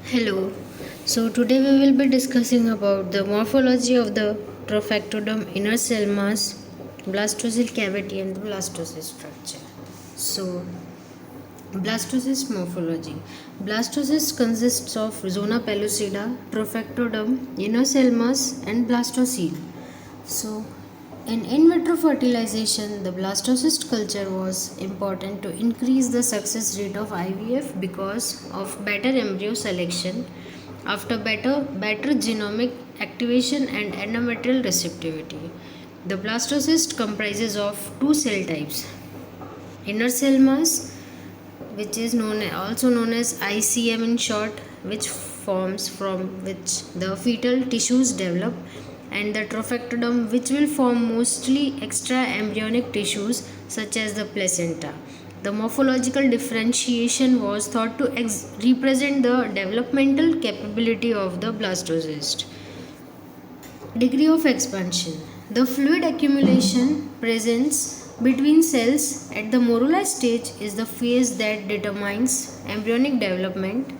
Hello. So today we will be discussing about the morphology of the Trophectoderm inner cell mass, blastocyst cavity and the blastocyst structure. So blastocyst morphology. Blastocyst consists of zona pellucida, Trophectoderm, inner cell mass and blastocoel. So in vitro fertilization, the blastocyst culture was important to increase the success rate of IVF because of better embryo selection after better genomic activation and endometrial receptivity. The blastocyst comprises of two cell types: inner cell mass, which is also known as ICM in short, which forms from which the fetal tissues develop, and the trophectoderm, which will form mostly extra embryonic tissues such as the placenta. The morphological differentiation was thought to represent the developmental capability of the blastocyst. Degree of expansion. The fluid accumulation presents between cells at the moruli stage is the phase that determines embryonic development.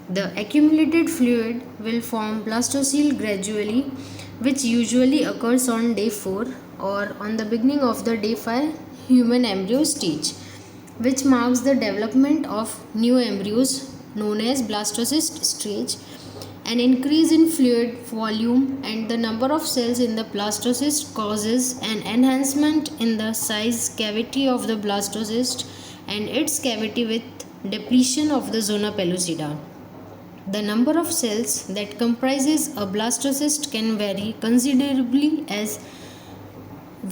The accumulated fluid will form blastocoel gradually, which usually occurs on day 4 or on the beginning of the day 5 human embryo stage, which marks the development of new embryos known as blastocyst stage. An increase in fluid volume and the number of cells in the blastocyst causes an enhancement in the size cavity of the blastocyst and its cavity with depletion of the zona pellucida. The number of cells that comprises a blastocyst can vary considerably, as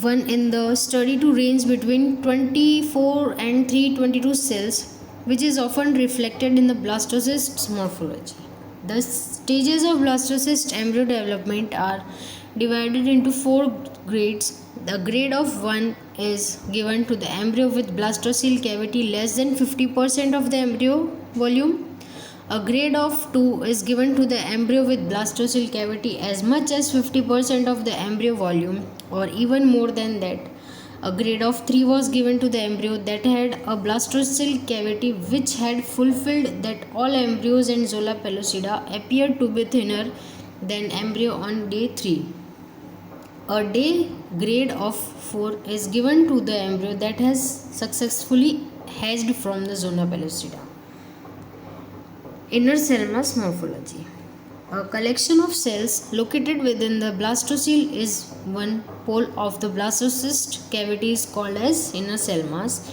one in the study to range between 24 and 322 cells, which is often reflected in the blastocyst's morphology. The stages of blastocyst embryo development are divided into 4 grades. The grade of 1 is given to the embryo with blastocoel cavity less than 50% of the embryo volume. A grade of 2 is given to the embryo with blastocoel cavity as much as 50% of the embryo volume or even more than that. A grade of 3 was given to the embryo that had a blastocoel cavity which had fulfilled that all embryos and zona pellucida appeared to be thinner than embryo on day 3. A day grade of 4 is given to the embryo that has successfully hatched from the zona pellucida. Inner cell mass morphology. A collection of cells located within the blastocoel is one pole of the blastocyst cavity is called as inner cell mass.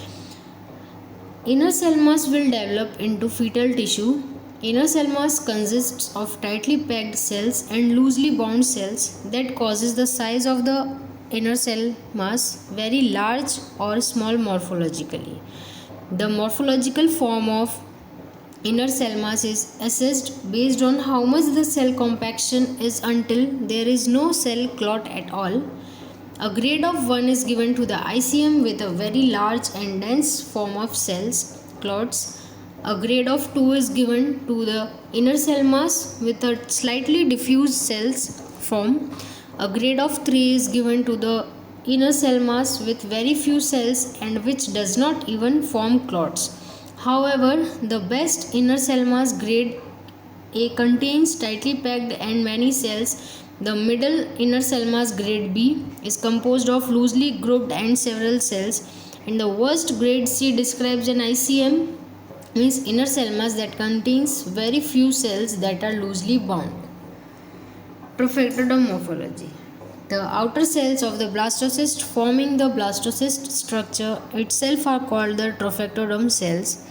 Inner cell mass will develop into fetal tissue. Inner cell mass consists of tightly packed cells and loosely bound cells that causes the size of the inner cell mass very large or small morphologically. The morphological form of inner cell mass is assessed based on how much the cell compaction is until there is no cell clot at all. A grade of 1 is given to the ICM with a very large and dense form of cells, clots. A grade of 2 is given to the inner cell mass with a slightly diffuse cells form. A grade of 3 is given to the inner cell mass with very few cells and which does not even form clots. However, the best inner cell mass grade A contains tightly packed and many cells. The middle inner cell mass grade B is composed of loosely grouped and several cells, and the worst grade C describes an ICM, means inner cell mass that contains very few cells that are loosely bound. Trophectoderm morphology. The outer cells of the blastocyst forming the blastocyst structure itself are called the trophectoderm cells.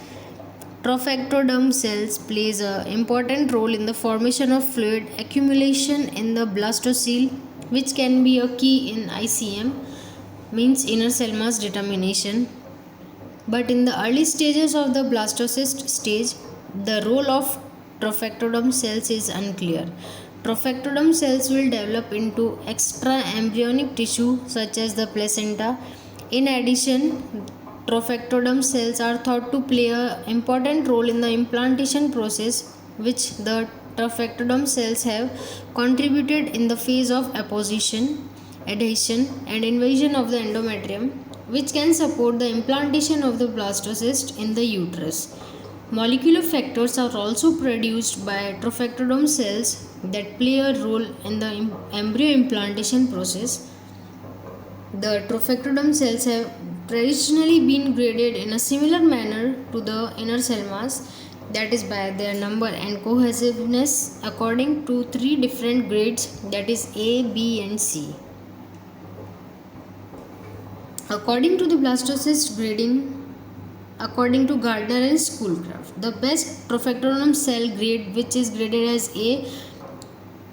Trophectoderm cells plays an important role in the formation of fluid accumulation in the blastocoel, which can be a key in ICM, means inner cell mass determination. But in the early stages of the blastocyst stage, the role of trophectoderm cells is unclear. Trophectoderm cells will develop into extra embryonic tissue such as the placenta. In addition, trophectoderm cells are thought to play an important role in the implantation process, which the trophectoderm cells have contributed in the phase of apposition, adhesion, and invasion of the endometrium, which can support the implantation of the blastocyst in the uterus. Molecular factors are also produced by trophectoderm cells that play a role in the embryo implantation process. The trophectoderm cells have traditionally been graded in a similar manner to the inner cell mass, that is by their number and cohesiveness, according to three different grades, that is A, B and C. According to the blastocyst grading, according to Gardner and Schoolcraft, the best trophectoderm cell grade, which is graded as A,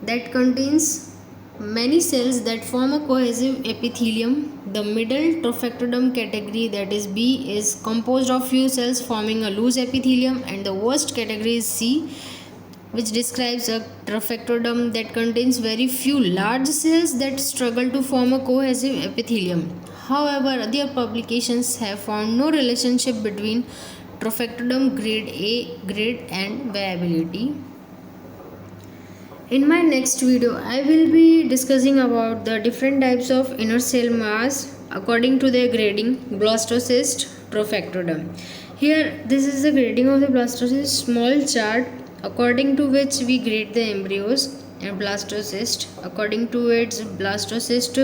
that contains many cells that form a cohesive epithelium. The middle trophectoderm category, that is B, is composed of few cells forming a loose epithelium, and the worst category is C, which describes a trophectoderm that contains very few large cells that struggle to form a cohesive epithelium. However, other publications have found no relationship between trophectoderm grade A grade and viability. In my next video, I will be discussing about the different types of inner cell mass according to their grading, blastocyst, trophectoderm. Here, this is the grading of the blastocyst, small chart according to which we grade the embryos, and blastocyst according to its blastocyst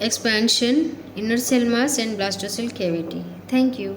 expansion, inner cell mass and blastocell cavity. Thank you.